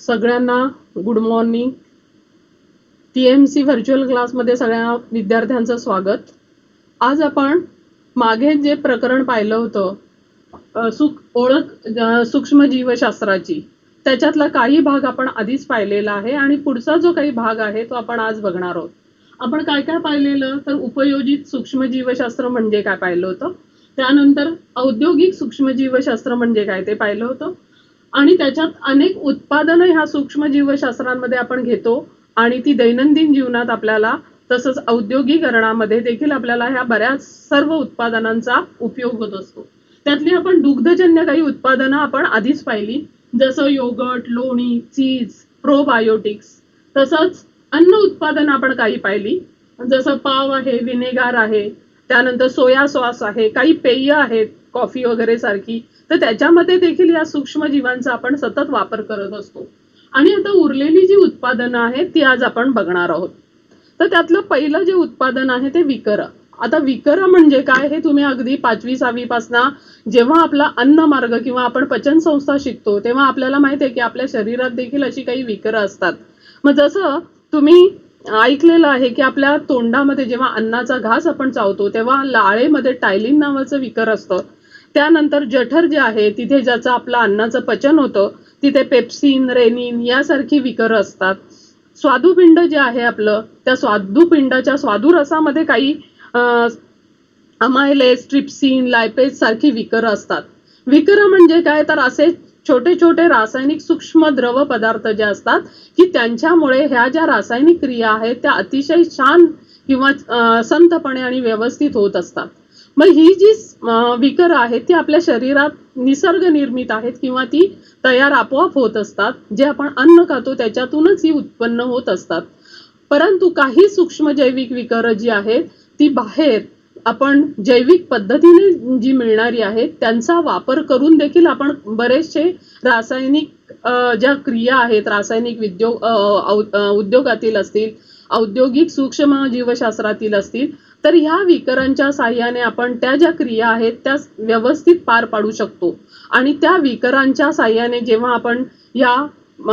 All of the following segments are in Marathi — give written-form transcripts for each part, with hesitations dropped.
सगळ्यांना गुड मॉर्निंग. TMC व्हर्च्युअल क्लासमध्ये सगळ्या विद्यार्थ्यांचं स्वागत. आज आपण मागे जे प्रकरण पाहिलं होतं सूक्ष्म जीवशास्त्राची, त्याच्यातला काही भाग आपण आधीच पाहिलेला आहे आणि पुढचा जो काही भाग आहे तो आपण आज बघणार आहोत. आपण काय काय पाहिलेलं तर उपयोजित सूक्ष्म जीवशास्त्र म्हणजे काय पाहिलं होतं, त्यानंतर औद्योगिक सूक्ष्म जीवशास्त्र म्हणजे काय ते पाहिलं होतं आणि त्याच्यात अनेक उत्पादनं ह्या सूक्ष्म जीवशास्त्रांमध्ये आपण घेतो आणि ती दैनंदिन जीवनात आपल्याला तसंच औद्योगिकरणामध्ये देखील आपल्याला ह्या बऱ्याच सर्व उत्पादनांचा उपयोग होत असतो. त्यातली आपण दुग्धजन्य काही उत्पादनं आपण आधीच पाहिली, जसं योगर्ट, लोणी, चीज, प्रोबायोटिक्स. तसंच अन्न उत्पादन आपण काही पाहिली, जसं पाव आहे, विनेगार आहे, त्यानंतर सोया सॉस आहे, काही पेय आहेत कॉफी वगैरे सारखी, तर त्याच्यामध्ये देखील या सूक्ष्म जीवांचा आपण सतत वापर करत असतो. आणि आता उरलेली जी उत्पादनं आहेत ती आज आपण बघणार आहोत. तर त्यातलं पहिलं जे उत्पादन आहे ते विकर. आता विकर म्हणजे काय हे तुम्ही अगदी 5वी-6वी पासना जेव्हा आपला अन्न मार्ग किंवा आपण पचन संस्था शिकतो तेव्हा आपल्याला माहिती आहे की आपल्या शरीरात देखील अशी काही विकर असतात. मग जसं तुम्ही ऐकलेलं आहे की आपल्या तोंडामध्ये जेव्हा अन्नाचा घास आपण चावतो तेव्हा लाळेमध्ये टायलिन नावाचं विकर असतं. त्यानंतर जठर जे आहे तिथे ज्याचं आपलं अन्नाचं पचन होतं तिथे पेप्सिन, रेनिन यासारखी विकर असतात. स्वादुपिंड जे आहे आपलं, त्या स्वादुपिंडाच्या स्वादुरसामध्ये काही अमायलेज, ट्रिप्सिन, लायपेज सारखी विकर असतात. विकर म्हणजे काय तर असे छोटे छोटे रासायनिक सूक्ष्म द्रव पदार्थ जे असतात की त्यांच्यामुळे ह्या ज्या रासायनिक क्रिया आहेत त्या अतिशय छान किंवा संथपणे आणि व्यवस्थित होत असतात. मग ही जी विकर आहेत ती आपल्या शरीरात निसर्ग निर्मित आहेत किंवा ती तयार आपोआप होत असतात. जे आपण अन्न खातो त्याच्यातूनच ही उत्पन्न होत असतात. परंतु काही सूक्ष्म जैविक विकर जी आहेत ती बाहेर आपण जैविक पद्धतीने जी मिळणारी आहेत त्यांचा वापर करून देखील आपण बरेचसे रासायनिक ज्या क्रिया आहेत रासायनिक उद्योगातील असतील, औद्योगिक सूक्ष्म जीवशास्त्रातील असतील, तर ह्या विकरांच्या साह्याने आपण त्या ज्या क्रिया आहेत त्या व्यवस्थित पार पाडू शकतो. आणि त्या विकरांच्या साह्याने जेव्हा आपण या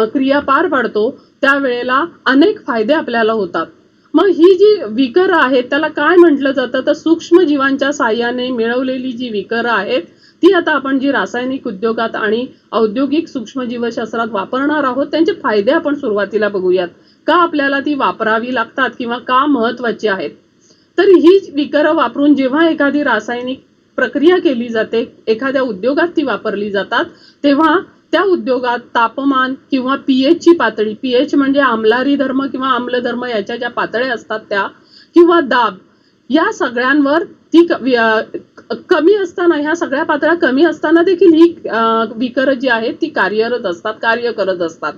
क्रिया पार पाडतो त्यावेळेला अनेक फायदे आपल्याला होतात. मग ही जी विकर आहेत त्याला काय म्हटलं जातं तर सूक्ष्म जीवांच्या साह्याने मिळवलेली जी विकर आहेत ती आता आपण जी रासायनिक उद्योगात आणि औद्योगिक सूक्ष्म जीवशास्त्रात वापरणार आहोत त्यांचे फायदे आपण सुरुवातीला बघूयात. का आपल्याला ती वापरावी लागतात किंवा का महत्वाची आहेत. तर ही विकर वापरून जेव्हा एखादी रासायनिक प्रक्रिया केली जाते, एखाद्या उद्योगात ती वापरली जातात, तेव्हा त्या उद्योगात तापमान किंवा pH ची पातळी, pH म्हणजे आम्लारी धर्म किंवा आम्लधर्म याच्या ज्या पातळ्या असतात त्या, किंवा दाब, या सगळ्यांवर ती कमी असताना, ह्या सगळ्या पातळ्या कमी असताना देखील ही विकर जी आहेत ती कार्य करत असतात.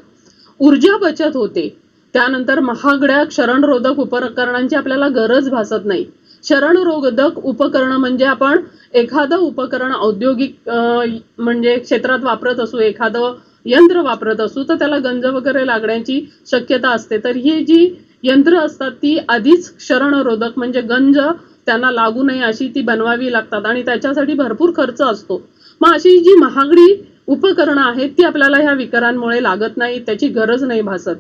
ऊर्जा बचत होते. त्यानंतर महागड्या क्षरणरोधक उपकरणांची आपल्याला गरज भासत नाही. क्षरणरोधक उपकरण म्हणजे आपण एखादं उपकरण औद्योगिक म्हणजे क्षेत्रात वापरत असू, एखादं यंत्र वापरत असू तर त्याला गंज वगैरे लागण्याची शक्यता असते. तर ही जी यंत्र असतात ती आधीच क्षरणरोधक म्हणजे गंज त्यांना लागू नये अशी ती बनवावी लागतात आणि त्याच्यासाठी भरपूर खर्च असतो. मग अशी जी महागडी उपकरणं आहेत ती आपल्याला ह्या विकरांमुळे लागत नाही, त्याची गरज नाही भासत.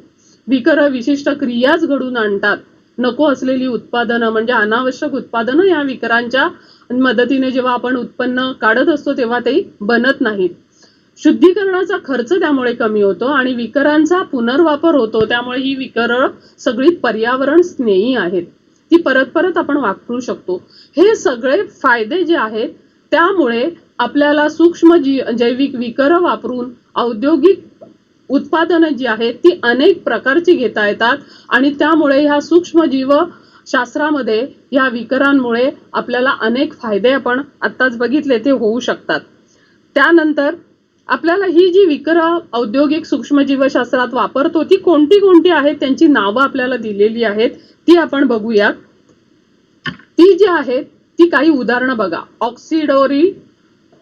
विकर विशिष्ट क्रियाच घडून आणतात. नको असलेली उत्पादनं म्हणजे अनावश्यक उत्पादनं या विकरांच्या मदतीने जेव्हा आपण उत्पन्न काढत असतो तेव्हा ते बनत नाहीत. शुद्धीकरणाचा खर्च त्यामुळे कमी होतो आणि विकरांचा पुनर्वापर होतो. त्यामुळे ही विकर सगळी पर्यावरण स्नेही आहेत, ती परत परत आपण वापरू शकतो. हे सगळे फायदे जे आहेत त्यामुळे आपल्याला सूक्ष्म जैविक विकर वापरून औद्योगिक उत्पादनं जी आहेत ती अनेक प्रकारची घेता येतात आणि त्यामुळे ह्या सूक्ष्म जीव शास्त्रामध्ये या विकरांमुळे आपल्याला अनेक फायदे आपण आत्ताच बघितले ते होऊ शकतात. त्यानंतर आपल्याला ही जी विकर औद्योगिक सूक्ष्म जीवशास्त्रात वापरतो ती कोणती कोणती आहेत त्यांची नावं आपल्याला दिलेली आहेत ती आपण बघूयात. ती जी आहेत ती काही उदाहरणं बघा. ऑक्सिडोरी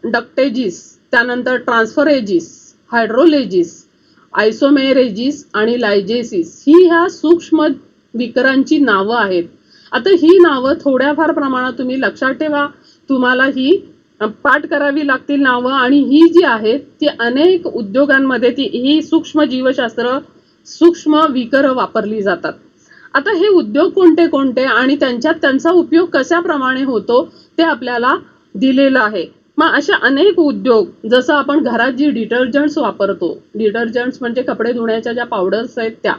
डक्टेजिस, त्यानंतर ट्रान्सफरेजिस, हायड्रोलेजिस, आयसोमेरेजिस आणि लायजेसिस ही ह्या सूक्ष्म विकरांची नावं आहेत. आता ही नावं थोड्याफार प्रमाणात तुम्ही लक्षात ठेवा. तुम्हाला ही पाठ करावी लागतील नावं, आणि ही जी आहेत ती अनेक उद्योगांमध्ये ही सूक्ष्म जीवशास्त्र, सूक्ष्म विकर वापरली जातात. आता हे उद्योग कोणते कोणते आणि त्यांच्यात त्यांचा उपयोग कशाप्रमाणे होतो ते आपल्याला दिलेलं आहे. मग अशा अनेक उद्योग, जसं आपण घरात जी डिटर्जंट्स वापरतो, डिटर्जंट्स म्हणजे कपडे धुण्याच्या ज्या पावडर्स आहेत त्या,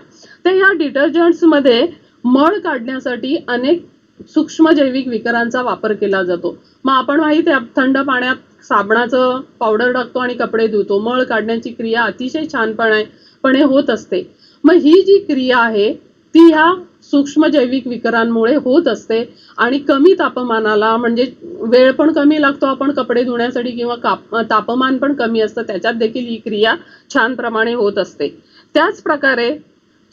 तर या डिटर्जंट्स मध्ये मळ काढण्यासाठी अनेक सूक्ष्म जैविक विकरांचा वापर केला जातो. मग आपण माहिती आहे, थंड पाण्यात साबणाचं पावडर टाकतो आणि कपडे धुतो. मळ काढण्याची क्रिया अतिशय छानपणे होत असते. मग ही जी क्रिया आहे ती ह्या सूक्ष्म जैविक विकरांमुळे होत असते, आणि कमी तापमानाला, म्हणजे वेळ पण कमी लागतो आपण कपडे धुण्यासाठी, किंवा तापमान पण कमी असतं, त्याच्यात देखील ही क्रिया छान प्रमाणे होत असते. त्याच प्रकारे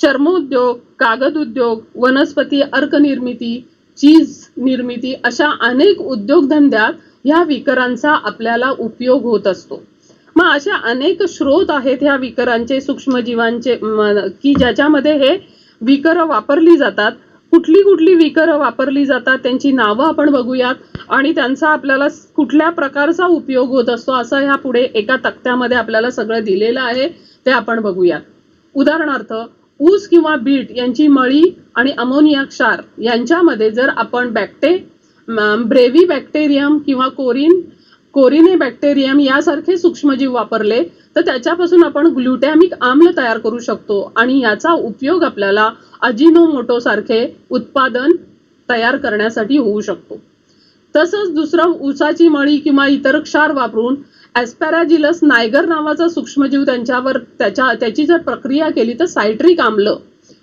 चर्मोद्योग, कागद उद्योग, वनस्पती अर्क निर्मिती, चीज निर्मिती, अशा अनेक उद्योगधंद्यात ह्या विकरांचा आपल्याला उपयोग होत असतो. मग अशा अनेक स्रोत आहेत ह्या विकरांचे, सूक्ष्मजीवांचे, की ज्याच्यामध्ये हे विकर वापरली जातात. कुठली कुठली विकर वापरली जातात त्यांची नावं आपण बघूयात, आणि त्यांचा आपल्याला कुठल्या प्रकारचा उपयोग होत असतो असं ह्या पुढे एका तक्त्यामध्ये आपल्याला सगळं दिलेलं आहे, ते आपण बघूयात. उदाहरणार्थ, ऊस किंवा बीट यांची मळी आणि अमोनिया क्षार यांच्यामध्ये जर आपण ब्रेव्ही बॅक्टेरियम किंवा कोरिने बॅक्टेरियम यासारखे सूक्ष्मजीव वापरले तर त्याच्यापासून आपण ग्लुटॅमिक आम्ल तयार करू शकतो, आणि याचा उपयोग आपल्याला अजिनोमोटो सारखे उत्पादन तयार करण्यासाठी होऊ शकतो. तसंच दुसरं, ऊसाची मळी किंवा इतर क्षार वापरून ॲस्पॅराजिलस नायगर नावाचा सूक्ष्मजीव त्याची जर प्रक्रिया केली तर सायट्रिक आम्ल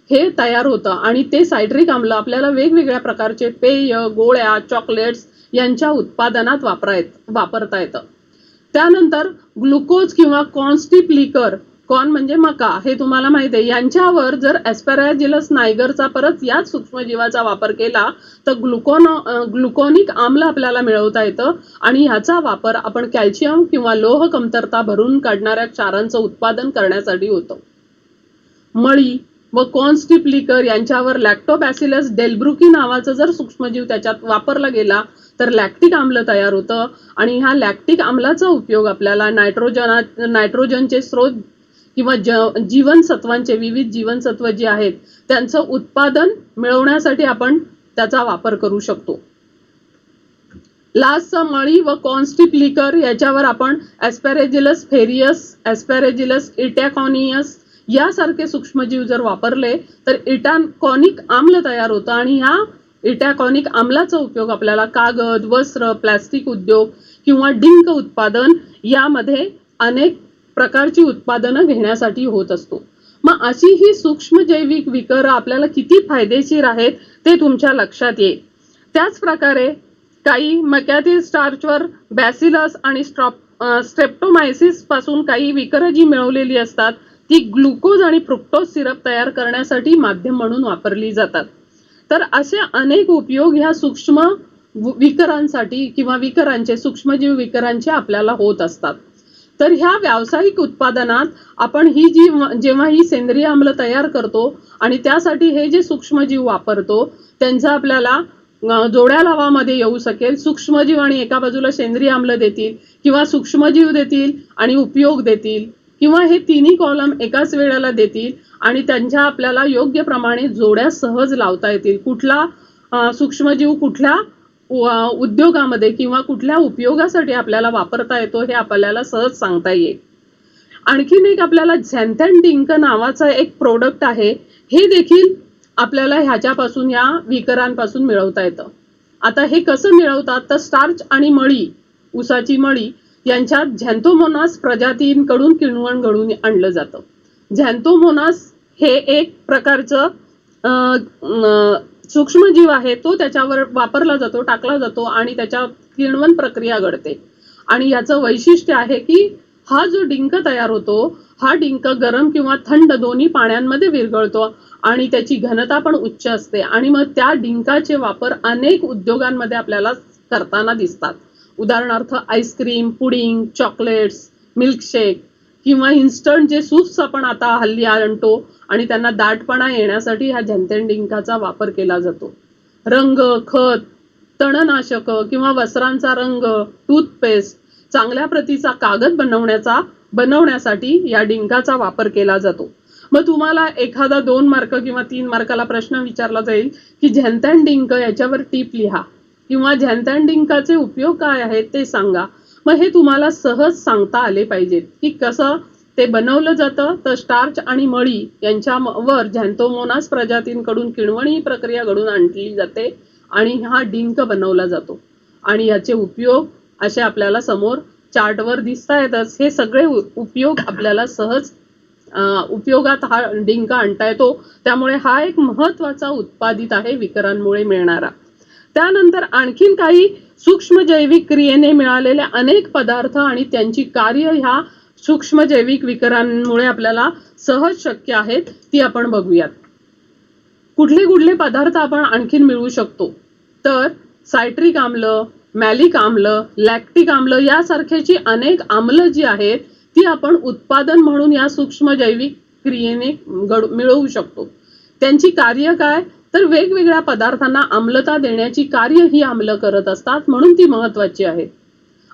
हे तयार होतं, आणि ते सायट्रिक आम्ल आपल्याला वेगवेगळ्या प्रकारचे पेय, गोळ्या, चॉकलेट्स यांच्या उत्पादनात वापरता येतं. त्यानंतर ग्लुकोज किंवा कॉर्नस्टीप लिकर, कॉर्न म्हणजे मका, हे तुम्हाला माहिती आहे, यांच्यावर जर ॲस्पॅराजिलस नायगरचा परत याच सूक्ष्मजीवाचा वापर केला तर ग्लुकोनिक आम्ल आपल्याला मिळवता येतं, आणि ह्याचा वापर आपण कॅल्शियम किंवा लोह कमतरता भरून काढणाऱ्या क्षारांचं उत्पादन करण्यासाठी होतं. मळी व कॉर्नस्टीप लिकर यांच्यावर लॅक्टोबॅसिलस डेल्ब्रुकी नावाचा जर सूक्ष्मजीव त्याच्यात वापरला गेला तर लॅक्टिक आम्ल तयार होतं, आणि ह्या लॅक्टिक आम्लाचा उपयोग आपल्याला नायट्रोजनचे स्रोत किंवा जीवनसत्वांचे, विविध जीवनसत्व जे आहेत त्यांचं उत्पादन मिळवण्यासाठी आपण त्याचा वापर करू शकतो. लास्ट, मळी व कॉर्नस्टीप लिकर याच्यावर आपण ॲस्पॅरेजिलस फेरियस, ॲस्पॅरेजिलस इटॅकॉनियस यासारखे सूक्ष्मजीव जर वापरले तर इटॅकॉनिक आम्ल तयार होतं, आणि ह्या इटॅकॉनिक आम्लाचा उपयोग आपल्याला कागद, वस्त्र, प्लास्टिक उद्योग किंवा डिंक उत्पादन यामध्ये अनेक प्रकारची उत्पादनं घेण्यासाठी होत असतो. मग अशी ही सूक्ष्म जैविक विकर आपल्याला किती फायदेशीर आहेत ते तुमच्या लक्षात येईल. त्याच प्रकारे काही मक्यातील स्टार्चवर बॅसिलस आणि स्ट्रेप्टोमायसिस पासून काही विकर जी मिळवलेली असतात ती ग्लुकोज आणि फ्रुक्टोज सिरप तयार करण्यासाठी माध्यम म्हणून वापरली जातात. तर असे अनेक उपयोग ह्या सूक्ष्म विकरांसाठी किंवा सूक्ष्मजीव विकरांचे आपल्याला होत असतात. तर ह्या व्यावसायिक उत्पादनात आपण जेव्हा ही सेंद्रिय आम्ल तयार करतो आणि त्यासाठी हे जे सूक्ष्मजीव वापरतो त्यांचा आपल्याला जोड्या लावामध्ये येऊ शकेल. सूक्ष्मजीव आणि एका बाजूला सेंद्रिय आम्ल देतील, किंवा सूक्ष्मजीव देतील आणि उपयोग देतील, किंवा हे तिन्ही कॉलम एकाच वेळेला देतील आणि त्यांच्या आपल्याला योग्य प्रमाणे जोड्या सहज लावता येतील. कुठला सूक्ष्मजीव कुठल्या उद्योगामध्ये किंवा कुठल्या उपयोगासाठी आपल्याला वापरता येतो हे आपल्याला सहज सांगता येईल. आणखीन एक आपल्याला झॅन्थन डिंक नावाचा एक प्रोडक्ट आहे, हे देखील आपल्याला ह्याच्यापासून, या विकरांपासून मिळवता येतं. आता हे कसं मिळवतात तर स्टार्च आणि मळी, ऊसाची मळी यांच्यात झॅन्थोमोनास प्रजातींकडून किण्वन घडून आणलं जातं. झॅन्थोमोनास हे एक प्रकारचं सूक्ष्मजीव आहे, तो त्याच्यावर वापरला जातो, टाकला जातो आणि त्याच्या किण्वन प्रक्रिया घडते. आणि याचं वैशिष्ट्य आहे की हा जो डिंक तयार होतो हा डिंक गरम किंवा थंड दोन्ही पाण्यामध्ये विरघळतो आणि त्याची घनता पण उच्च असते, आणि मग त्या डिंकाचे वापर अनेक उद्योगांमध्ये आपल्याला करताना दिसतात. उदाहरणार्थ आईस्क्रीम, पुडिंग, चॉकलेट्स, मिल्कशेक किंवा इन्स्टंट जे सूप्स आपण आता हल्ली आणतो आणि त्यांना दाटपणा येण्यासाठी ह्या झॅन्थन डिंकाचा वापर केला जातो. रंग, खत तणनाशक किंवा वस्त्रांचा रंग, टूथपेस्ट, चांगल्या प्रतीचा कागद बनवण्यासाठी या डिंकाचा वापर केला जातो. मग तुम्हाला एखादा 2 मार्क किंवा 3 मार्काला प्रश्न विचारला जाईल की झेंथॅन डिंक याच्यावर टीप लिहा किंवा झेंथॅन डिंकाचे उपयोग काय आहेत ते सांगा. मग हे तुम्हाला सहज सांगता आले पाहिजेत की कसं ते बनवलं जातं. तर स्टार्च आणि मळी यांच्यावर झॅन्थोमोनास प्रजातींकडून किणवणी प्रक्रिया घडून आणली जाते आणि हा डिंक बनवला जातो. आणि याचे उपयोग असे आपल्याला समोर चार्टवर दिसता येतच. हे सगळे उपयोग आपल्याला सहज उपयोगात हा डिंक आणता येतो. त्यामुळे हा एक महत्वाचा उत्पादित आहे विकरांमुळे मिळणारा. त्यानंतर आणखीन काही सूक्ष्म जैविक क्रियेने मिळालेल्या अनेक पदार्थ आणि त्यांची कार्य ह्या सूक्ष्म जैविक विकरांमुळे आपल्याला सहज शक्य आहेत ती आपण बघूयात. कुठले कुठले पदार्थ आपण आणखीन मिळवू शकतो तर सायट्रिक आम्ल, मॅलिक आम्ल, लॅक्टिक आम्ल यासारख्याची अनेक आम्ल जी आहेत ती आपण उत्पादन म्हणून या सूक्ष्म जैविक क्रियेने मिळवू शकतो. त्यांची कार्य काय तर वेगवेगळ्या पदार्थांना आम्लता देण्याची कार्य ही आम्ल करत असतात म्हणून ती महत्वाची आहेत.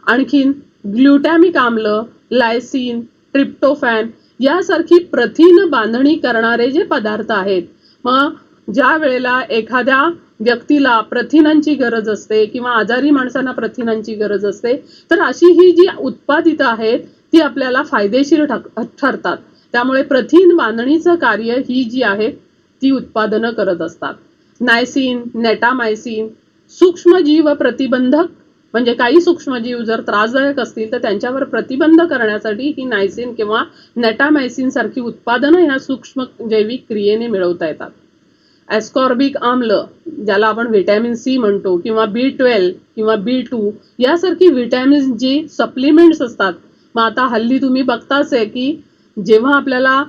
आणखीन ग्लुटॅमिक आम्ल, लायसिन, ट्रिप्टोफॅन यासारखी प्रथिन बांधणी करणारे जे पदार्थ आहेत. मग ज्या वेळेला एखाद्या व्यक्तीला प्रथिनांची गरज असते किंवा आजारी माणसांना प्रथिनांची गरज असते तर अशी ही जी उत्पादित आहेत ती आपल्याला फायदेशीर ठरतात. त्यामुळे प्रथिन बांधणीचं कार्य ही जी आहेत ती उत्पादनं करत असतात. नायसिन, नेटामायसिन सूक्ष्मजीव प्रतिबंधक म्हणजे काही सूक्ष्मजीव जर त्रासदायक असतील तर त्यांच्यावर प्रतिबंध करण्यासाठी ही नायसिन किंवा नेटामायसिन सारखी उत्पादनं ह्या सूक्ष्म जैविक क्रियेने मिळवता येतात. ॲस्कॉर्बिक आम्ल ज्याला आपण व्हिटॅमिन सी म्हणतो किंवा B12 किंवा B2 यासारखी व्हिटॅमिन जी सप्लिमेंट्स असतात. मग आता हल्ली तुम्ही बघताच आहे की जेव्हा आपल्याला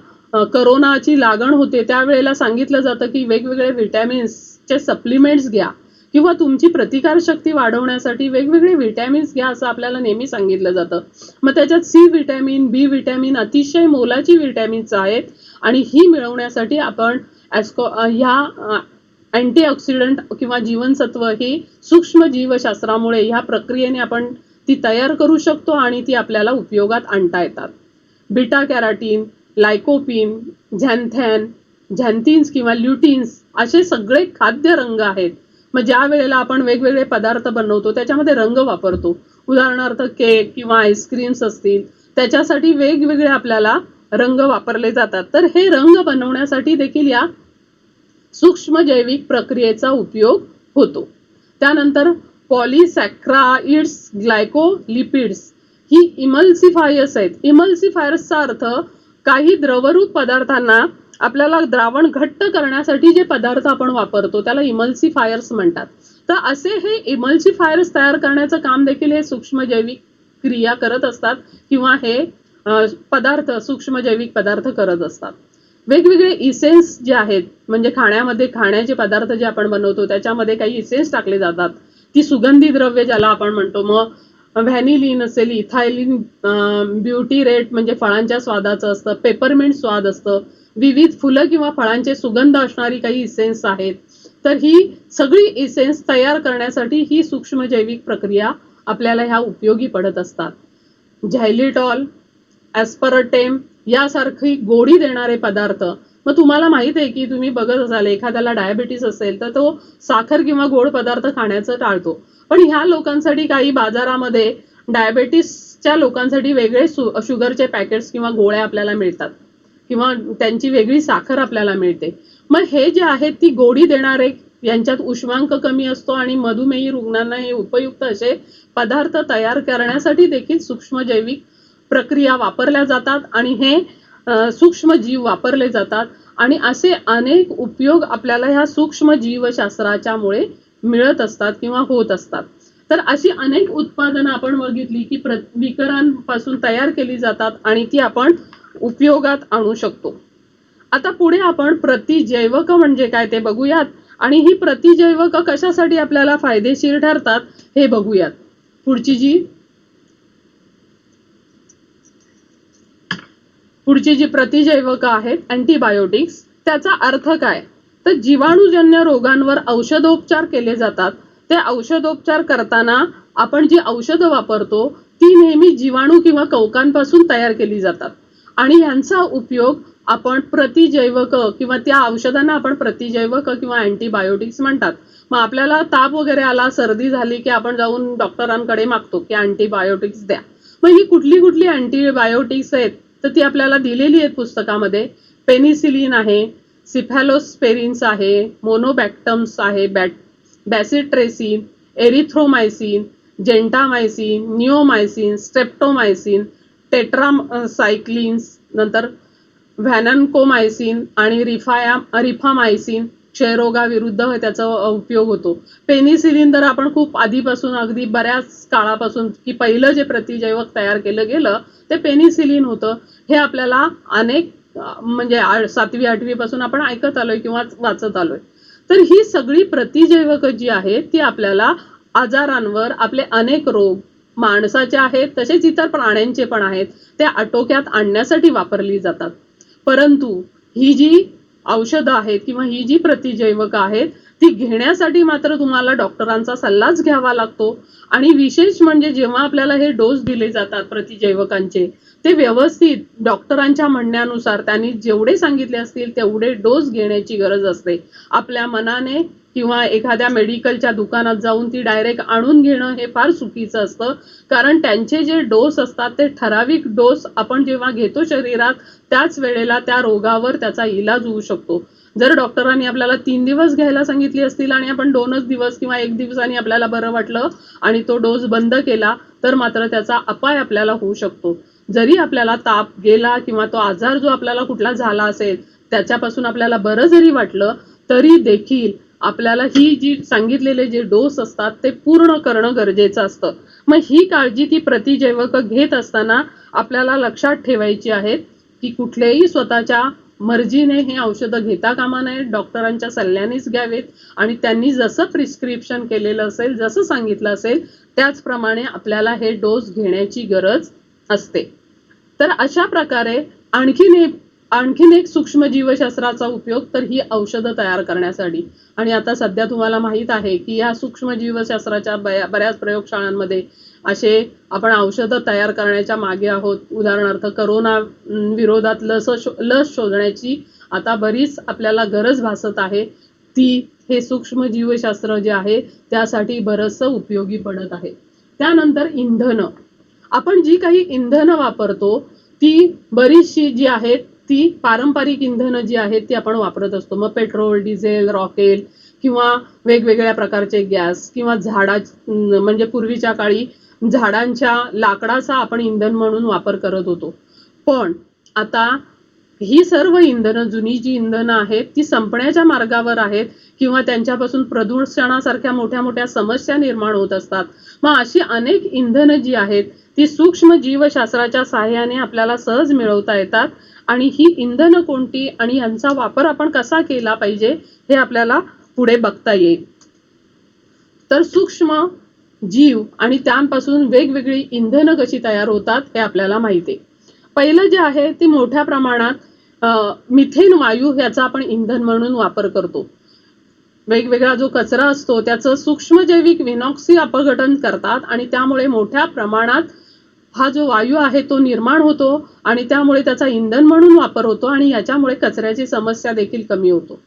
करोनाची लागण होते त्यावेळेला सांगितलं जातं की वेगवेगळे व्हिटॅमिन्सचे सप्लिमेंट्स घ्या किंवा तुमची प्रतिकारशक्ती वाढवण्यासाठी वेगवेगळे व्हिटॅमिन्स घ्या असं आपल्याला नेहमी सांगितलं जातं. मग त्याच्यात सी व्हिटॅमिन, बी व्हिटॅमिन अतिशय मोलाची व्हिटॅमिन्स आहेत आणि ही मिळवण्यासाठी आपण ह्या अँटीऑक्सिडंट किंवा जीवनसत्व ही सूक्ष्म जीवशास्त्रामुळे ह्या प्रक्रियेने आपण ती तयार करू शकतो आणि ती आपल्याला उपयोगात आणता येतात. बीटा कॅरोटीन, लायकोपीन, झॅन्थॅन, झॅन्थिन्स किंवा ल्युटिन्स असे सगळे खाद्य रंग आहेत. मग ज्या वेळेला आपण वेगवेगळे पदार्थ बनवतो त्याच्यामध्ये रंग वापरतो. उदाहरणार्थ केक किंवा आईस्क्रीम्स असतील त्याच्यासाठी वेगवेगळे आपल्याला रंग वापरले जातात. तर हे रंग बनवण्यासाठी देखील या सूक्ष्म जैविक प्रक्रियेचा उपयोग होतो. त्यानंतर पॉलिसॅक्राइड्स, ग्लायकोलिपिड्स ही इमल्सिफायर्स आहेत. इमल्सिफायर्सचा अर्थ काही द्रवरूप पदार्थांना आपल्याला द्रावण घट्ट करण्यासाठी जे पदार्थ आपण वापरतो त्याला इमल्सिफायर्स म्हणतात. तर असे हे इमल्सिफायर्स तयार करण्याचं काम देखील हे सूक्ष्म जैविक क्रिया करत असतात किंवा हे पदार्थ सूक्ष्म जैविक पदार्थ करत असतात. वेगवेगळे इसेन्स जे आहेत म्हणजे खाण्यामध्ये खाण्याचे पदार्थ जे आपण बनवतो त्याच्यामध्ये काही इसेन्स टाकले जातात. ती सुगंधी द्रव्य ज्याला आपण म्हणतो. मग व्हॅनिलिन असेल, इथायलिन, ब्युटी रेट म्हणजे फळांच्या स्वादाचं असतं, पेपरमिंट स्वाद असतं, विविध फुलं किंवा फळांचे सुगंध असणारी काही इसेन्स आहेत. तर ही सगळी इसेन्स तयार करण्यासाठी ही सूक्ष्म जैविक प्रक्रिया आपल्याला ह्या उपयोगी पडत असतात. झैलिटॉल, ॲस्परटेम यासारखी गोडी देणारे पदार्थ. मग तुम्हाला माहित आहे की तुम्ही बघत असाल एखाद्याला डायबिटीस असेल तर तो साखर किंवा गोड पदार्थ खाण्याचं टाळतो. पण ह्या लोकांसाठी काही बाजारामध्ये डायबिटीसच्या लोकांसाठी वेगळे शुगरचे पॅकेट्स किंवा गोळ्या आपल्याला मिळतात किंवा त्यांची वेगळी साखर आपल्याला मिळते. मग हे जे आहेत ती गोडी देणारे यांच्यात उष्मांक कमी असतो आणि मधुमेही रुग्णांना हे उपयुक्त असे पदार्थ तयार करण्यासाठी देखील सूक्ष्म जैविक प्रक्रिया वापरल्या जातात आणि हे सूक्ष्म जीव वापरले जातात आणि असे अनेक उपयोग आपल्याला ह्या सूक्ष्म जीवशास्त्राच्या मुळे मिळत असतात किंवा होत असतात. तर अशी अनेक उत्पादनं आपण बघितली की विकरांपासून तयार केली जातात आणि ती आपण उपयोगात आणू शकतो. आता पुढे आपण प्रतिजैवक म्हणजे काय ते बघूयात आणि ही प्रतिजैवक कशासाठी आपल्याला फायदेशीर ठरतात हे बघूयात. पुढची जी प्रतिजैवक आहेत अँटीबायोटिक्स त्याचा अर्थ काय तर जीवाणूजन्य रोगांवर औषधोपचार केले जातात ते औषधोपचार करताना आपण जी औषधं वापरतो ती नेहमी जीवाणू किंवा कवकांपासून तयार केली जातात आणि ह्यांचा उपयोग आपण प्रतिजैवक किंवा त्या औषधांना आपण प्रतिजैवक किंवा अँटीबायोटिक्स म्हणतात. मग आपल्याला ताप वगैरे आला, सर्दी झाली की आपण जाऊन डॉक्टरांकडे मागतो की अँटीबायोटिक्स द्या. मग ही कुठली कुठली अँटीबायोटिक्स आहेत तर ती आपल्याला दिलेली आहेत पुस्तकामध्ये. पेनिसिलिन आहे, सिफॅलोस्पेरिन्स आहे, मोनोबॅक्टम्स आहे, बॅसिट्रेसिन, एरिथ्रोमायसिन, जेंटामायसिन, निओमायसिन, स्ट्रेप्टोमायसिन, टेट्रासायक्लिन्स, नंतर व्हॅनकोमायसिन आणि रिफामायसिन क्षयरोगाविरुद्ध त्याचा उपयोग होतो. पेनिसिलिन तर आपण खूप आधीपासून अगदी बऱ्याच काळापासून की पहिलं जे प्रतिजैवक तयार केलं गेलं ते पेनिसिलिन होतं. हे आपल्याला अनेक म्हणजे 7वी 8वी पासून आपण ऐकत आलोय किंवा वाचत आलोय. तर ही सगळी प्रतिजैवक जी आहेत ती आपल्याला आजारांवर, आपले अनेक रोग माणसाचे आहेत तसेच इतर प्राण्यांचे पण आहेत ते आटोक्यात आणण्यासाठी वापरली जातात. परंतु ही जी औषधं आहेत किंवा ही जी प्रतिजैवक आहेत ती घेण्यासाठी मात्र तुम्हाला डॉक्टरांचा सल्लाच घ्यावा लागतो. आणि विशेष म्हणजे जेव्हा आपल्याला हे डोस दिले जातात प्रतिजैवकांचे ते व्यवस्थित डॉक्टरांच्या म्हणण्यानुसार त्यांनी जेवढे सांगितले असतील तेवढे डोस घेण्याची गरज असते. आपल्या मनाने किंवा एखाद्या मेडिकलच्या दुकानात जाऊन ती डायरेक्ट आणून घेणं हे फार चुकीचं असतं. कारण त्यांचे जे डोस असतात ते ठराविक डोस आपण जेव्हा घेतो शरीरात त्याच वेळेला त्या रोगावर त्याचा इलाज होऊ शकतो. जर डॉक्टरांनी आपल्याला 3 दिवस घ्यायला सांगितली असतील आणि आपण 2च दिवस किंवा 1 दिवसांनी आपल्याला बरं वाटलं आणि तो डोस बंद केला तर मात्र त्याचा अपाय आपल्याला होऊ शकतो. जरी आपल्याला ताप गेला किंवा तो आजार जो आपल्याला कुठला झाला असेल त्याच्यापासून आपल्याला बरं जरी वाटलं तरी देखील आपल्याला ही जी सांगितलेले जे डोस असतात ते पूर्ण करणं गरजेचं असतं. मग ही काळजी ती प्रतिजैवक घेत असताना आपल्याला लक्षात ठेवायची आहेत की कुठलेही स्वतःच्या मर्जीने हे औषधं घेता कामा नये. डॉक्टरांच्या सल्ल्यानेच घ्यावेत आणि त्यांनी जसं प्रिस्क्रिप्शन केलेलं असेल, जसं सांगितलं असेल त्याचप्रमाणे आपल्याला हे डोस घेण्याची गरज असते. तर अशा प्रकारे आणखीन एक सूक्ष्म जीवशास्त्राचा उपयोग तर ही औषधं तयार करण्यासाठी. आणि आता सध्या तुम्हाला माहित आहे की या सूक्ष्म जीवशास्त्राच्या बऱ्याच प्रयोगशाळांमध्ये असे आपण औषधं तयार करण्याच्या मागे आहोत. उदाहरणार्थ करोना विरोधात लस शोधण्याची आता बरीच आपल्याला गरज भासत आहे. ती हे सूक्ष्म जीवशास्त्र जे आहे त्यासाठी बरंचसं उपयोगी पडत आहे. त्यानंतर इंधनं. आपण जी काही इंधनं वापरतो ती बरीचशी जी आहेत ती पारंपरिक इंधनं जी आहेत ती आपण वापरत असतो. मग पेट्रोल, डिझेल, रॉकेल किंवा वेगवेगळ्या प्रकारचे गॅस किंवा म्हणजे पूर्वीच्या काळी झाडांच्या लाकडाचा आपण इंधन म्हणून वापर करत होतो. पण आता ही सर्व इंधनं, जुनी जी इंधनं आहेत ती संपण्याच्या मार्गावर आहेत किंवा त्यांच्यापासून प्रदूषणासारख्या मोठ्या मोठ्या समस्या निर्माण होत असतात. मग अशी अनेक इंधनं जी आहेत ती सूक्ष्म जीवशास्त्राच्या सहाय्याने आपल्याला सहज मिळवता येतात. आणि ही इंधनं कोणती आणि यांचा वापर आपण कसा केला पाहिजे हे आपल्याला पुढे बघता येईल. तर सूक्ष्म जीव आणि त्यांपासून वेगवेगळी इंधनं कशी तयार होतात हे आपल्याला माहिती आहे. पहिलं जे आहे ते मोठ्या प्रमाणात मिथेन वायू याचा आपण इंधन म्हणून वापर करतो. वेगवेगळा जो कचरा असतो त्याचं सूक्ष्मजैविक विनॉक्सी अपघटन करतात आणि त्यामुळे मोठ्या प्रमाणात हा जो वायू आहे तो निर्माण होतो आणि त्यामुळे त्याचा इंधन म्हणून वापर होतो आणि याच्यामुळे कचऱ्याची समस्या देखील कमी होतो.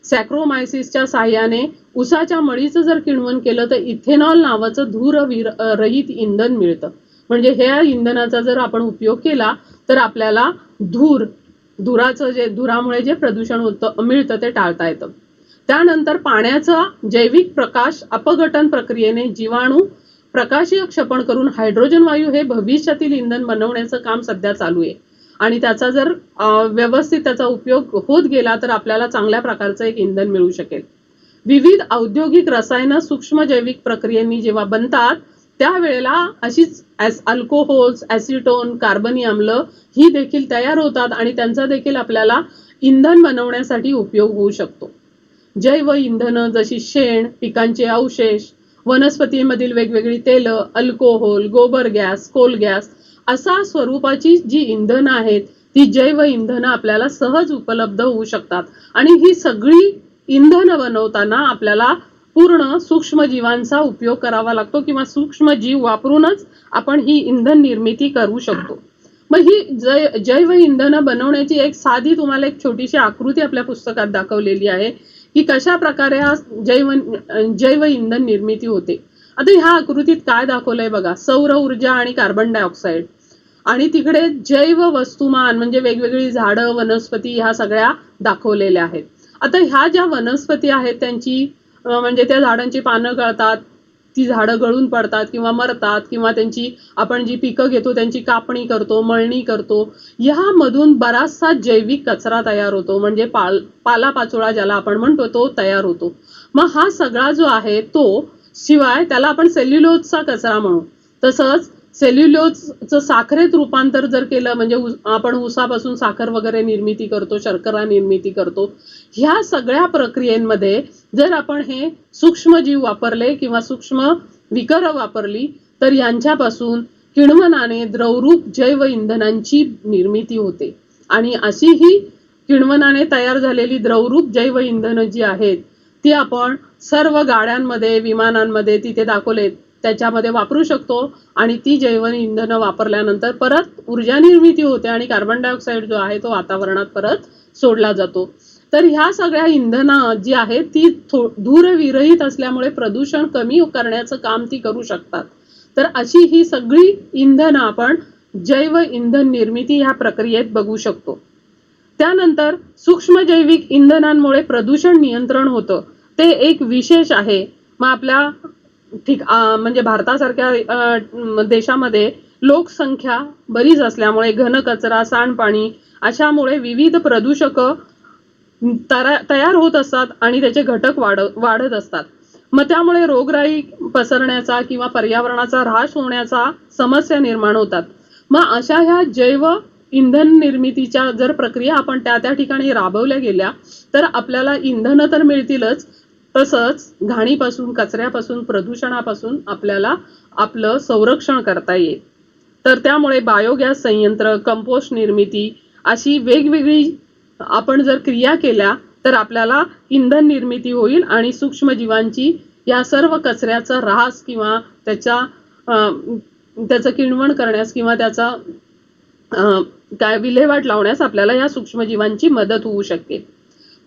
सॅक्रोमायसिसच्या साहाय्याने उसाच्या मळीचं जर किण्वन केलं तर इथेनॉल नावाचं धूर रहित इंधन मिळतं. म्हणजे ह्या इंधनाचा जर आपण उपयोग केला तर आपल्याला धुरामुळे जे प्रदूषण मिळतं ते टाळता येतं. त्यानंतर पाण्याचा जैविक प्रकाश अपघटन प्रक्रियेने जीवाणू प्रकाशीय क्षपण करून हायड्रोजन वायू हे भविष्यातील इंधन बनवण्याचं काम सध्या चालू आहे. आणि त्याचा जर व्यवस्थित त्याचा उपयोग होत गेला तर आपल्याला चांगल्या प्रकारचं एक इंधन मिळू शकेल. विविध औद्योगिक रसायनं सूक्ष्म जैविक प्रक्रियेने जेव्हा बनतात त्यावेळेला अशीच अल्कोहोल्स, ऍसिटोन, कार्बनी आम्ल ही देखील तयार होतात आणि त्यांचा देखील आपल्याला इंधन बनवण्यासाठी उपयोग होऊ शकतो. जैव इंधनं जशी शेण, पिकांचे अवशेष, वनस्पतींमधील वेगवेगळी तेलं, अल्कोहोल, गोबर गॅस, कोल गॅस अशा स्वरूपाची जी इंधनं आहेत ती जैव इंधनं आपल्याला सहज उपलब्ध होऊ शकतात. आणि ही सगळी इंधनं बनवताना आपल्याला पूर्ण सूक्ष्मजीवांचा उपयोग करावा लागतो किंवा सूक्ष्म जीव वापरूनच आपण ही इंधन निर्मिती करू शकतो. मग ही जैव इंधन बनवण्याची एक साधी तुम्हाला एक छोटीशी आकृती आपल्या पुस्तकात दाखवलेली आहे की कशा प्रकारे हा जैव इंधन निर्मिती होते. आता ह्या आकृतीत काय दाखवलंय बघा, सौर ऊर्जा आणि कार्बन डायऑक्साईड आणि तिकडे जैव वस्तुमान म्हणजे वेगवेगळी झाडं वनस्पती ह्या सगळ्या दाखवलेल्या आहेत. आता ह्या ज्या वनस्पती आहेत त्यांची म्हणजे त्या झाडांची पानं गळतात, ती झाडं गळून पडतात किंवा मरतात किंवा त्यांची आपण जी पिकं घेतो त्यांची कापणी करतो, मळणी करतो, ह्यामधून बराचसा जैविक कचरा तयार होतो म्हणजे पालापाचोळा ज्याला आपण म्हणतो तो तयार होतो. मग हा सगळा जो आहे तो शिवाय त्याला आपण सेल्युलोजचा कचरा म्हणू. तसंच सेल्युलोजचं साखरेत रूपांतर जर केलं म्हणजे आपण ऊसापासून साखर वगैरे निर्मिती करतो, शर्करा निर्मिती करतो, ह्या सगळ्या प्रक्रियेमध्ये जर आपण हे सूक्ष्मजीव वापरले किंवा सूक्ष्म विकर वापरली तर यांच्यापासून किण्वनाने द्रवरूप जैव इंधनांची निर्मिती होते. आणि अशी ही किण्वनाने तयार झालेली द्रवरूप जैव इंधनं जी आहेत ती आपण सर्व गाड्यांमध्ये विमानांमध्ये तिथे दाखवलेत त्याच्यामध्ये वापरू शकतो आणि ती जैव इंधनं वापरल्यानंतर परत ऊर्जा निर्मिती होते आणि कार्बन डायऑक्साईड जो आहे तो वातावरणात परत सोडला जातो. तर ह्या सगळ्या इंधनं जी आहेत ती धूरविरहित असल्यामुळे प्रदूषण कमी करण्याचं काम ती करू शकतात. तर अशी ही सगळी इंधनं आपण जैव इंधन निर्मिती ह्या प्रक्रियेत बघू शकतो. त्यानंतर सूक्ष्म जैविक इंधनांमुळे प्रदूषण नियंत्रण होतं, ते एक विशेष आहे. मग आपल्या म्हणजे भारतासारख्या देशामध्ये लोकसंख्या बरीच असल्यामुळे घनकचरा, सांडपाणी अशामुळे विविध प्रदूषक तयार होत असतात आणि त्याचे घटक वाढत असतात. मग त्यामुळे रोगराई पसरण्याचा किंवा पर्यावरणाचा ऱ्हास होण्याचा समस्या निर्माण होतात. मग अशा ह्या जैव इंधन निर्मितीच्या जर प्रक्रिया आपण त्या त्या ठिकाणी राबवल्या गेल्या तर आपल्याला इंधनं तर मिळतीलच, तसंच घाणीपासून, कचऱ्यापासून, प्रदूषणापासून आपल्याला आपलं संरक्षण करता येईल. तर त्यामुळे बायोगॅस संयंत्र, कंपोस्ट निर्मिती अशी वेगवेगळी आपण जर क्रिया केल्या तर आपल्याला इंधन निर्मिती होईल आणि सूक्ष्मजीवांची या सर्व कचऱ्याचा ऱ्हास किंवा त्याचं किण्वण करण्यास किंवा त्याचा काय विल्हेवाट लावण्यास आपल्याला या सूक्ष्मजीवांची मदत होऊ शकते.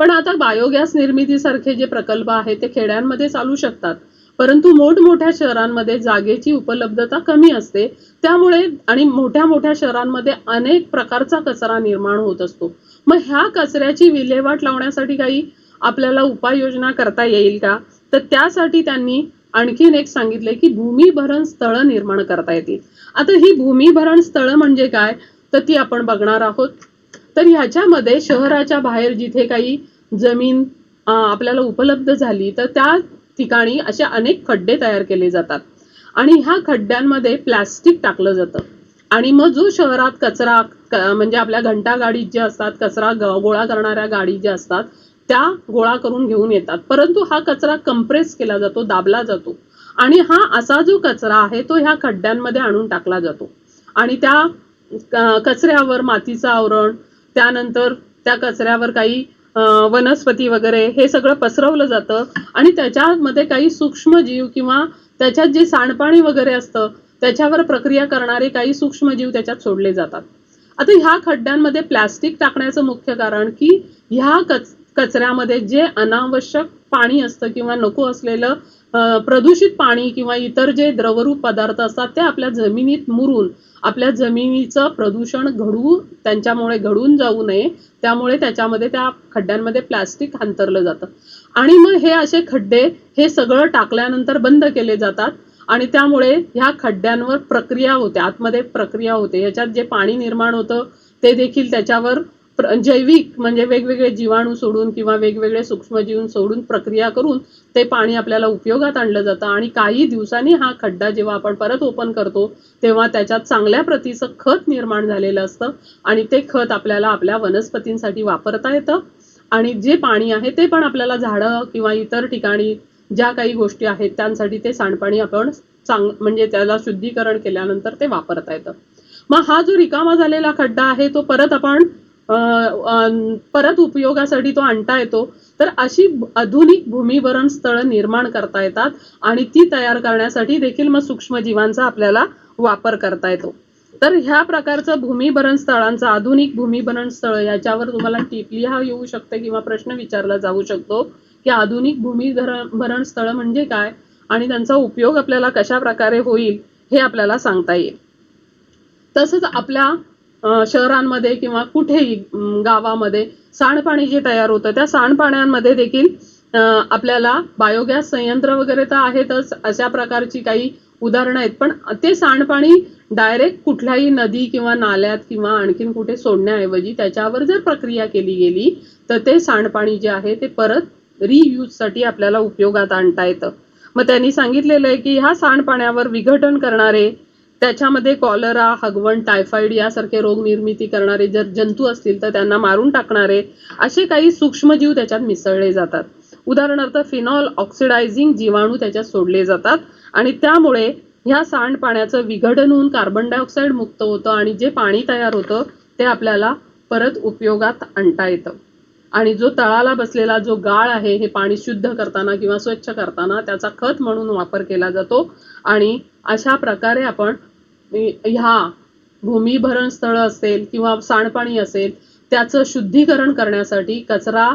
पण आता बायोगॅस निर्मितीसारखे जे प्रकल्प आहेत ते खेड्यांमध्ये चालू शकतात, परंतु मोठमोठ्या शहरांमध्ये जागेची उपलब्धता कमी असते. त्यामुळे आणि मोठ्या मोठ्या शहरांमध्ये अनेक प्रकारचा कचरा निर्माण होत असतो. मग ह्या कचऱ्याची विल्हेवाट लावण्यासाठी काही आपल्याला उपाययोजना करता येईल का? तर त्यासाठी त्यांनी आणखीन एक सांगितले की भूमिभरण स्थळं निर्माण करता येतील. आता ही भूमिभरण स्थळं म्हणजे काय तर ती आपण बघणार आहोत. तर ह्याच्यामध्ये शहराच्या बाहेर जिथे काही जमीन आपल्याला उपलब्ध झाली तर त्या ठिकाणी अशा अनेक खड्डे तयार केले जातात आणि ह्या खड्ड्यांमध्ये प्लॅस्टिक टाकलं जातं आणि मग जो शहरात कचरा म्हणजे आपल्या घंटा गाडीत जे असतात कचरा गोळा करणाऱ्या गाडी ज्या असतात त्या गोळा करून घेऊन येतात, परंतु हा कचरा कंप्रेस केला जातो, दाबला जातो आणि हा असा जो कचरा आहे तो ह्या खड्ड्यांमध्ये आणून टाकला जातो आणि त्या कचऱ्यावर मातीचं आवरण, त्यानंतर त्या कचऱ्यावर काही वनस्पती वगैरे हे सगळं पसरवलं जातं आणि त्याच्यामध्ये काही सूक्ष्मजीव किंवा त्याच्यात जे सांडपाणी वगैरे असतं त्याच्यावर प्रक्रिया करणारे काही सूक्ष्मजीव त्याच्यात सोडले जातात. आता ह्या खड्ड्यांमध्ये प्लॅस्टिक टाकण्याचं मुख्य कारण की ह्या कचऱ्यामध्ये जे अनावश्यक पाणी असतं किंवा नको असलेलं प्रदूषित पाणी किंवा इतर जे द्रवरूप पदार्थ असतात ते आपल्या जमिनीत मुरून आपल्या जमिनीचं प्रदूषण त्यांच्यामुळे घडून जाऊ नये, त्यामुळे त्याच्यामध्ये त्या खड्ड्यांमध्ये प्लॅस्टिक अंतरलं जातं आणि मग हे असे खड्डे हे सगळं टाकल्यानंतर बंद केले जातात आणि त्यामुळे ह्या खड्ड्यांवर प्रक्रिया होते, आतमध्ये प्रक्रिया होते. ह्याच्यात जे पाणी निर्माण होतं ते देखील त्याच्यावर जैविक म्हणजे वेगवेगळे जीवाणू सोडून किंवा वेगवेगळे सूक्ष्मजीव सोडून प्रक्रिया करून ते पाणी आपल्याला उपयोगात आणलं जातं आणि काही दिवसांनी हा खड्डा जेव्हा आपण परत ओपन करतो तेव्हा त्याच्यात चांगल्या प्रतीचं खत निर्माण झालेलं असतं आणि ते खत आपल्याला आपल्या वनस्पतींसाठी वापरता येतं आणि जे पाणी आहे ते पण आपल्याला झाडं किंवा इतर ठिकाणी ज्या काही गोष्टी आहेत त्यांसाठी ते सांडपाणी आपण म्हणजे त्याला शुद्धीकरण केल्यानंतर ते वापरता येतं. मग हा जो रिकामा झालेला खड्डा आहे तो परत आपण परत उपयोगासाठी तो आणता येतो. तर अशी आधुनिक भूमिभरण स्थळं निर्माण करता येतात आणि ती तयार करण्यासाठी देखील मग सूक्ष्मजीवांचा आपल्याला वापर करता येतो. तर ह्या प्रकारचं भूमिभरण स्थळांचं, आधुनिक भूमिभरण स्थळ याच्यावर तुम्हाला टिप लिहा येऊ शकते किंवा प्रश्न विचारला जाऊ शकतो की आधुनिक भूमिभरण स्थळ म्हणजे काय आणि त्यांचा उपयोग आपल्याला कशा प्रकारे होईल हे आपल्याला सांगता येईल. तसंच आपल्या शहरांमध्ये किंवा कुठेही गावामध्ये सांडपाणी जे तयार होतं त्या सांडपाण्यांमध्ये देखील आपल्याला बायोगॅस संयंत्र वगैरे तर आहेतच, अशा प्रकारची काही उदाहरणं आहेत. पण ते सांडपाणी डायरेक्ट कुठल्याही नदी किंवा नाल्यात किंवा आणखीन कुठे सोडण्याऐवजी त्याच्यावर जर प्रक्रिया केली गेली तर ते सांडपाणी जे आहे ते परत रियूजसाठी आपल्याला उपयोगात आणता येतं. मग त्यांनी सांगितलेलं आहे की ह्या सांडपाण्यावर विघटन करणारे, त्याच्यामध्ये कॉलरा, हगवण, टायफॉइड यासारखे रोग निर्मिती करणारे जर जंतू असतील तर त्यांना मारून टाकणारे असे काही सूक्ष्मजीव त्याच्यात मिसळले जातात. उदाहरणार्थ फिनॉल ऑक्सिडायझिंग जीवाणू त्याच्यात सोडले जातात आणि त्यामुळे ह्या सांडपाण्याचं विघटन होऊन कार्बन डायऑक्साईड मुक्त होतं आणि जे पाणी तयार होतं ते आपल्याला परत उपयोगात आणता येतं. आणि जो तळाला बसलेला जो गाळ आहे हे पाणी शुद्ध करताना किंवा स्वच्छ करताना त्याचा खत म्हणून वापर केला जातो. आणि अशा प्रकारे आपण ह्या भूमिभरण स्थळ असेल किंवा सांडपाणी असेल त्याचं शुद्धीकरण करण्यासाठी कचरा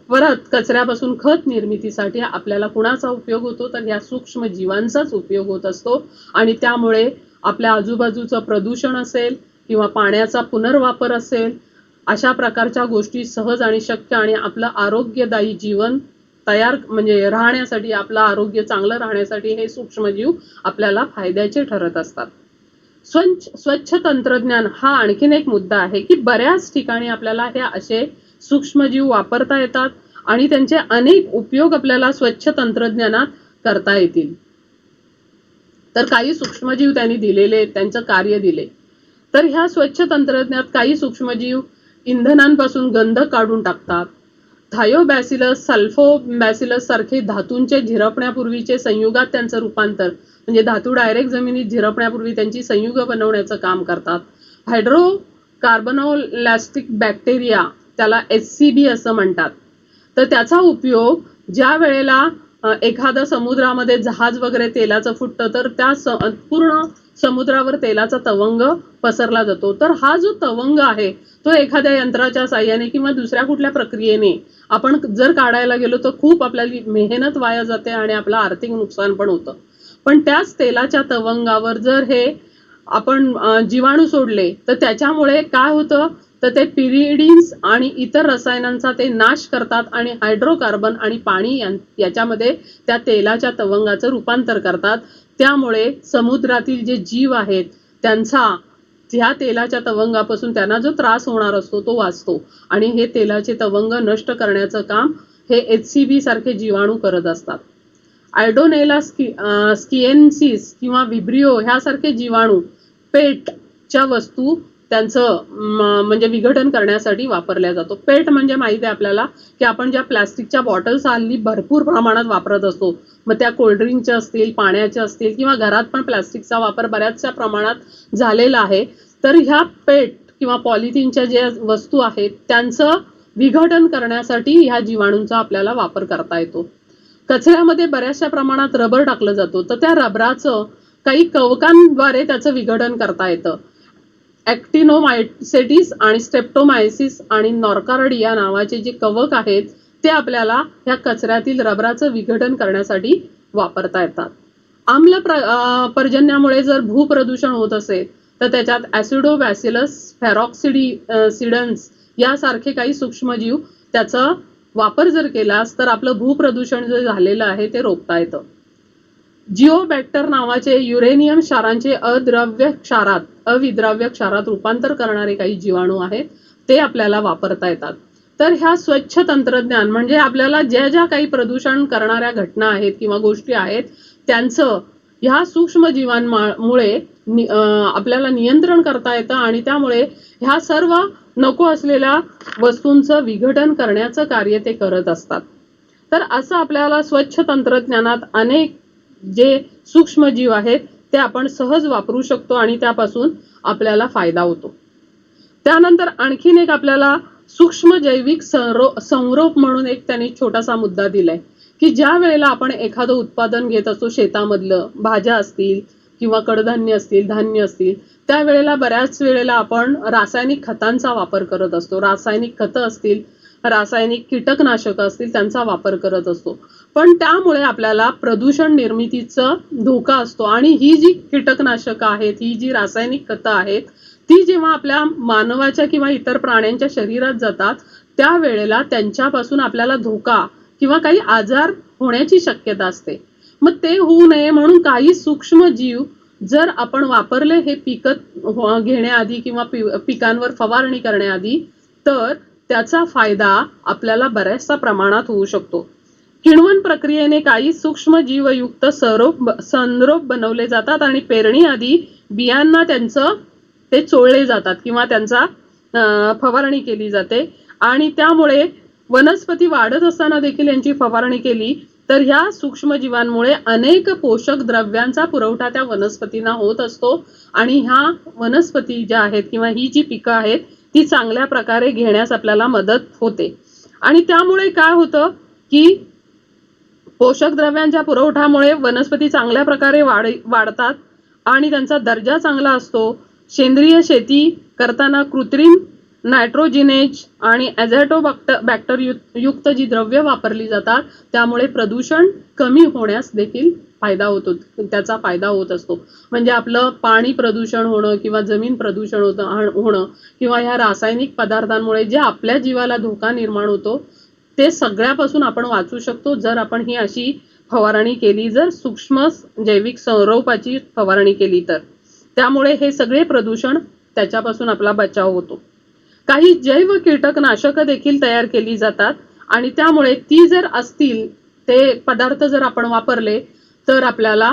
परत कचऱ्यापासून खत निर्मितीसाठी आपल्याला कुणाचा उपयोग होतो तर या सूक्ष्म जीवांचाच उपयोग होत असतो. आणि त्यामुळे आपल्या आजूबाजूचं प्रदूषण असेल किंवा पाण्याचा पुनर्वापर असेल अशा प्रकारच्या गोष्टी सहज आणि शक्य आणि आपलं आरोग्यदायी जीवन तयार म्हणजे राहण्यासाठी, आपलं आरोग्य चांगलं राहण्यासाठी हे सूक्ष्मजीव आपल्याला फायद्याचे ठरत असतात. स्वच्छ तंत्रज्ञान हा आणखीन एक मुद्दा आहे की बऱ्याच ठिकाणी आपल्याला हे असे सूक्ष्मजीव वापरता येतात आणि त्यांचे अनेक उपयोग आपल्याला स्वच्छ तंत्रज्ञानात करता येतील. तर काही सूक्ष्मजीव त्यांनी दिलेले, त्यांचं कार्य दिले. तर ह्या स्वच्छ तंत्रज्ञानात काही सूक्ष्मजीव इंधनांपासून गंध काढून टाकतात. थायोबॅसिलस, सल्फोबॅसिलस सारखे धातूंचे झिरपण्यापूर्वीचे संयुगात त्यांचं रूपांतर म्हणजे धातू डायरेक्ट जमिनीत झिरपण्यापूर्वी त्यांची संयुग बनवण्याचं काम करतात. हायड्रोकार्बोनोलॅस्टिक बॅक्टेरिया, त्याला HCB असं म्हणतात. तर त्याचा उपयोग ज्या वेळेला एखादं समुद्रामध्ये जहाज वगैरे तेलाचं फुटतं तर त्या पूर्ण समुद्रावर तेलाचा तवंग पसरला जातो. तर हा जो तवंग आहे तो एखाद्या यंत्राच्या साह्याने किंवा दुसऱ्या कुठल्या प्रक्रियेने आपण जर काढायला गेलो तर खूप आपल्याला मेहनत वाया जाते आणि आपलं आर्थिक नुकसान पण होतं. पण त्याच तेलाच्या तवंगावर जर हे आपण जीवाणू सोडले तर त्याच्यामुळे काय होतं तर ते पिरिडीन्स आणि इतर रसायनांचा ते नाश करतात आणि हायड्रोकार्बन आणि पाणी याच्यामध्ये त्या तेलाच्या तवंगाचं रूपांतर करतात. त्यामुळे समुद्रातील जे जीव आहेत त्यांचा ह्या तेलाच्या तवंगापासून त्यांना जो त्रास होणार असतो तो वाचतो आणि हे तेलाचे तवंग नष्ट करण्याचं काम हे HCB सारखे जीवाणू करत असतात. आयडोनेला स्किएन्सिस किंवा विब्रिओ ह्यासारखे जीवाणू पेटच्या वस्तू त्यांचं म्हणजे विघटन करण्यासाठी वापरल्या जातो. पेट म्हणजे माहिती आहे आपल्याला की आपण ज्या प्लास्टिकच्या बॉटल्स हल्ली भरपूर प्रमाणात वापरत असतो, मग त्या कोल्ड्रिंकच्या असतील, पाण्याच्या असतील किंवा घरात पण प्लास्टिकचा वापर बऱ्याचशा प्रमाणात झालेला आहे. तर ह्या पेट किंवा पॉलिथिनच्या ज्या वस्तू आहेत त्यांचं विघटन करण्यासाठी ह्या जीवाणूंचा आपल्याला वापर करता येतो. कचऱ्यामध्ये बऱ्याचशा प्रमाणात रबर टाकलं जातो तर त्या रबराचं काही कवकांद्वारे त्याचं विघटन करता येतं. ॲक्टिनोमायसेटिस आणि स्ट्रेप्टोमायसिस आणि नॉर्कार्डिया नावाचे जे कवक आहेत ते आपल्याला ह्या कचऱ्यातील रबराचं विघटन करण्यासाठी वापरता येतात. आम्ल पर्जन्यामुळे जर भूप्रदूषण होत असेल तर त्याच्यात ॲसिडोबॅसिलस, फॅरॉक्सिडिडन्स यासारखे काही सूक्ष्मजीव त्याचा वापर जर केलास तर आपलं भूप्रदूषण जे झालेलं आहे ते रोखता येतं. जिओबॅक्टर नावाचे युरेनियम क्षारांचे अविद्राव्य क्षारात रूपांतर करणारे काही जीवाणू आहेत ते आपल्याला वापरता येतात. तर ह्या स्वच्छ तंत्रज्ञान म्हणजे आपल्याला ज्या ज्या काही प्रदूषण करणाऱ्या घटना आहेत किंवा गोष्टी आहेत त्यांचं ह्या सूक्ष्मजीवांमुळे आपल्याला नियंत्रण करता येतं आणि त्यामुळे ह्या सर्व नको असलेल्या वस्तूंचं विघटन करण्याचं कार्य ते करत असतात. तर असं आपल्याला स्वच्छ तंत्रज्ञानात अनेक जे सूक्ष्मजीव आहेत ते आपण सहज वापरू शकतो आणि त्यापासून आपल्याला फायदा होतो. त्यानंतर आणखीन एक आपल्याला सूक्ष्म जैविक संरोप म्हणून एक त्यांनी छोटासा मुद्दा दिलाय, की ज्या वेळेला आपण एखादं उत्पादन घेत असतो शेतामधलं, भाज्या असतील किंवा कडधान्य असतील, धान्य असतील, त्यावेळेला बऱ्याच वेळेला आपण रासायनिक खतांचा वापर करत असतो. रासायनिक खतं असतील, रासायनिक कीटकनाशकं असतील, त्यांचा वापर करत असतो. पण त्यामुळे आपल्याला प्रदूषण निर्मितीचा धोका असतो आणि ही जी कीटकनाशकं आहेत, ही जी रासायनिक खतं आहेत, ती जेव्हा आपल्या मानवाच्या किंवा इतर प्राण्यांच्या शरीरात जातात, त्यावेळेला त्यांच्यापासून आपल्याला धोका किंवा काही आजार होण्याची शक्यता असते. मग ते होऊ नये म्हणून काही सूक्ष्म जीव जर आपण वापरले हे घेण्याआधी किंवा पिकांवर फवारणी करण्याआधी, तर त्याचा फायदा आपल्याला बऱ्याचशा प्रमाणात होऊ शकतो. किण्वन प्रक्रियेने काही सूक्ष्म जीवयुक्त संरोप बनवले जातात आणि पेरणीआधी बियांना त्यांचं ते चोळले जातात किंवा त्यांचा फवारणी केली जाते आणि त्यामुळे वनस्पती वाढत असताना देखील यांची फवारणी केली तर ह्या सूक्ष्मजीवांमुळे अनेक पोषक द्रव्यांचा पुरवठा त्या वनस्पतींना होत असतो आणि ह्या वनस्पती ज्या आहेत किंवा ही जी पिकं आहेत ती चांगल्या प्रकारे घेण्यास आपल्याला मदत होते. आणि त्यामुळे काय होतं की पोषक द्रव्यांच्या पुरवठ्यामुळे वनस्पती चांगल्या प्रकारे वाढतात आणि त्यांचा दर्जा चांगला असतो. सेंद्रिय शेती करताना कृत्रिम नायट्रोजिनेज आणि बॅक्टर युक्त जी द्रव्य वापरली जातात त्यामुळे प्रदूषण कमी होण्यास देखील फायदा होतो, त्याचा फायदा होत असतो. म्हणजे आपलं पाणी प्रदूषण होणं किंवा जमीन प्रदूषण होणं किंवा ह्या रासायनिक पदार्थांमुळे जे आपल्या जीवाला धोका निर्माण होतो ते सगळ्यापासून आपण वाचू शकतो जर आपण ही अशी फवारणी केली, जर सूक्ष्म जैविक संरोपाची फवारणी केली तर. त्यामुळे हे सगळे प्रदूषण त्याच्यापासून आपला बचाव होतो. काही जैव कीटकनाशकं देखील तयार केली जातात आणि त्यामुळे ती जर असतील ते पदार्थ जर आपण वापरले तर आपल्याला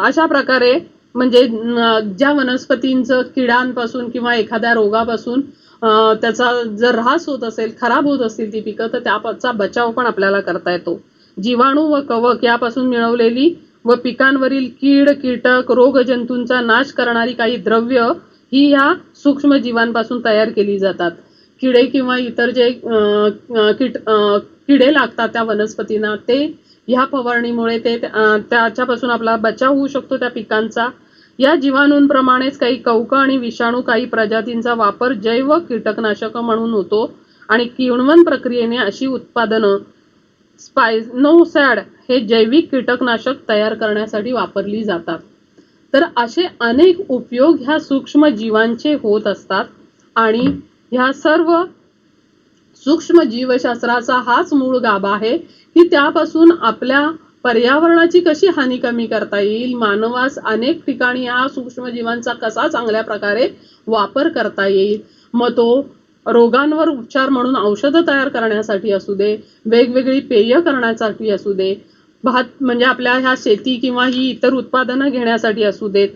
अशा प्रकारे म्हणजे ज्या वनस्पतींचं किडांपासून किंवा एखाद्या रोगापासून त्याचा जर ऱ्हास होत असेल, खराब होत असतील ती पिकं, तर त्याचा बचाव पण आपल्याला करता येतो. जीवाणू व कवक यापासून मिळवलेली व पिकांवरील कीड, कीटक, रोगजंतूंचा नाश करणारी काही द्रव्य ही ह्या सूक्ष्म जीवांपासून तयार केली जातात. किडे किंवा इतर जे किडे लागतात त्या वनस्पतींना ते ह्या फवारणीमुळे त्याच्यापासून आपला बचाव होऊ शकतो त्या पिकांचा. या जीवाणूंप्रमाणेच काही कवक आणि विषाणू काही प्रजातींचा वापर जैव कीटकनाशक म्हणून होतो आणि किण्वन प्रक्रियेने अशी उत्पादनं स्पायनोसॅड हे जैविक कीटकनाशक तयार करण्यासाठी वापरली जातात. तर असे अनेक उपयोग ह्या सूक्ष्म जीवांचे होत असतात आणि ह्या सर्व सूक्ष्म जीवशास्त्राचा हाच मूळ गाभा आहे की त्यापासून आपल्या पर्यावरणाची कशी हानी कमी करता येईल, मानवास अनेक ठिकाणी या सूक्ष्म जीवांचा कसा चांगल्या प्रकारे वापर करता येईल. मग तो रोगांवर उपचार म्हणून औषधं तयार करण्यासाठी असू दे, वेगवेगळी पेय करण्यासाठी असू दे, भात म्हणजे आपल्या ह्या शेती किंवा ही इतर उत्पादनं घेण्यासाठी असू देत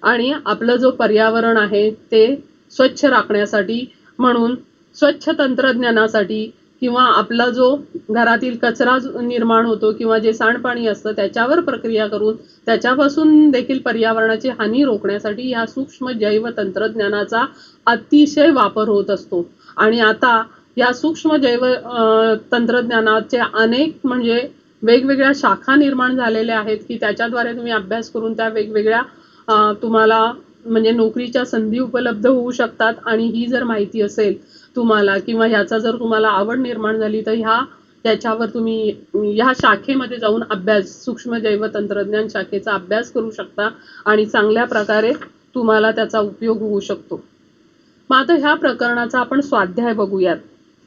आणि आपलं जो पर्यावरण आहे ते स्वच्छ राखण्यासाठी म्हणून स्वच्छ तंत्रज्ञानासाठी किंवा आपला जो घरातील कचरा निर्माण होतो किंवा जे सांडपाणी असतं त्याच्यावर प्रक्रिया करून त्याच्यापासून देखील पर्यावरणाची हानी रोखण्यासाठी या सूक्ष्म जैव तंत्रज्ञानाचा अतिशय वापर होत असतो. आणि आता या सूक्ष्म जैव तंत्रज्ञानाचे अनेक म्हणजे वेगवेगळ्या शाखा निर्माण झालेल्या आहेत की त्याच्याद्वारे तुम्ही अभ्यास करून त्या वेगवेगळ्या तुम्हाला म्हणजे नोकरीच्या संधी उपलब्ध होऊ शकतात. आणि ही जर माहिती असेल तुम्हाला किंवा ह्याचा जर तुम्हाला आवड निर्माण झाली तर याच्यावर तुम्ही ह्या शाखेमध्ये जाऊन सूक्ष्म जैव तंत्रज्ञान शाखेचा अभ्यास करू शकता आणि चांगल्या प्रकारे तुम्हाला त्याचा उपयोग होऊ शकतो. मग आता ह्या प्रकरणाचा आपण स्वाध्याय बघूयात.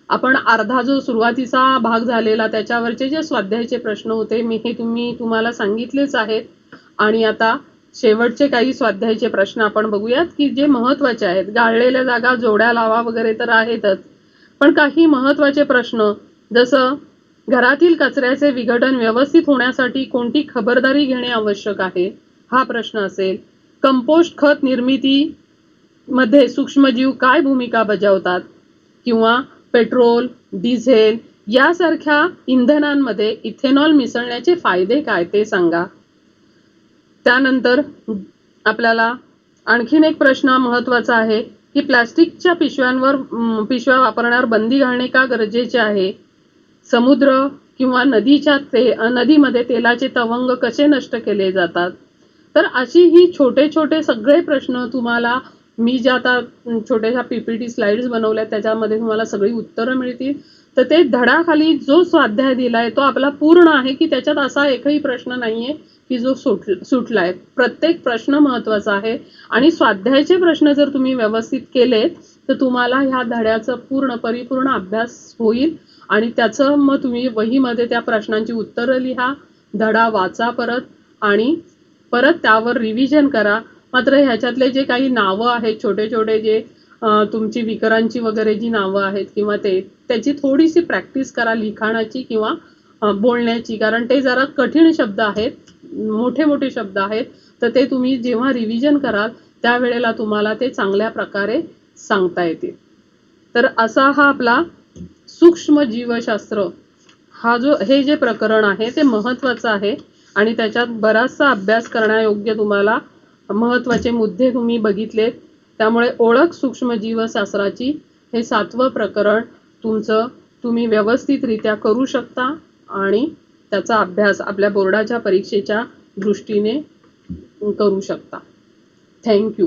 आपण अर्धा जो सुरुवातीचा भाग झालेला त्याच्यावरचे जे स्वाध्यायाचे प्रश्न होते हे तुम्हाला सांगितलेच आहेत आणि आता शेवटचे काही स्वाध्यायाचे प्रश्न आपण बघूयात की जे महत्वाचे आहेत. गाळलेल्या जागा जोड्या लावा वगैरे तर आहेतच, पण काही महत्वाचे प्रश्न जसं घरातील कचऱ्याचे विघटन व्यवस्थित होण्यासाठी कोणती खबरदारी घेणे आवश्यक आहे हा प्रश्न असेल. कंपोस्ट खत निर्मिती मध्ये सूक्ष्मजीव काय भूमिका बजावतात किंवा पेट्रोल, डिझेल यासारख्या इंधनांमध्ये इथेनॉल मिसळण्याचे फायदे काय ते सांगा. त्यानंतर आपल्याला आणखीन एक प्रश्न महत्वाचा आहे की प्लास्टिकच्या पिशव्या वापरण्यावर बंदी घालणे का गरजेचे आहे, समुद्र किंवा नदीमध्ये तेलाचे तवंग कसे नष्ट केले जातात. तर अशी ही छोटे छोटे सगळे प्रश्न तुम्हाला मी ज्या आता छोट्याशा पीपीटी स्लाइड्स बनवल्या त्याच्यामध्ये तुम्हाला सगळी उत्तरं मिळतील. तर ते धडाखाली जो स्वाध्याय दिलाय तो आपला पूर्ण आहे की त्याच्यात असा एकही प्रश्न नाहीये की जो सुटलाय. प्रत्येक प्रश्न महत्वाचा आहे आणि स्वाध्यायाचे प्रश्न जर तुम्ही व्यवस्थित केलेत तर तुम्हाला ह्या धड्याचा परिपूर्ण अभ्यास होईल आणि त्याचं मग तुम्ही वहीमध्ये त्या प्रश्नांची उत्तरं लिहा, धडा वाचा परत आणि परत त्यावर रिव्हिजन करा. मात्र ह्याच्यातले जे काही नावं आहेत छोटे छोटे जे तुमची विकरांची वगैरे जी नावं आहेत किंवा त्याची थोडीशी प्रॅक्टिस करा लिखाणाची किंवा बोलण्याची, कारण ते जरा कठीण शब्द आहेत, मोठे मोठे शब्द आहेत. तर ते तुम्ही जेव्हा रिव्हिजन कराल त्यावेळेला तुम्हाला ते चांगल्या प्रकारे सांगता येतील. तर असा हा आपला सूक्ष्म जीवशास्त्र हे जे प्रकरण आहे ते महत्वाचं आहे आणि त्याच्यात बराचसा अभ्यास करण्यायोग्य तुम्हाला महत्वाचे मुद्दे तुम्ही बघितलेत. त्यामुळे ओळख सूक्ष्म जीवशास्त्राची हे 7वं प्रकरण तुम्ही व्यवस्थितरित्या करू शकता आणि त्याचा अभ्यास आपल्या बोर्डाच्या परीक्षेच्या दृष्टीने करू शकता. थँक्यू.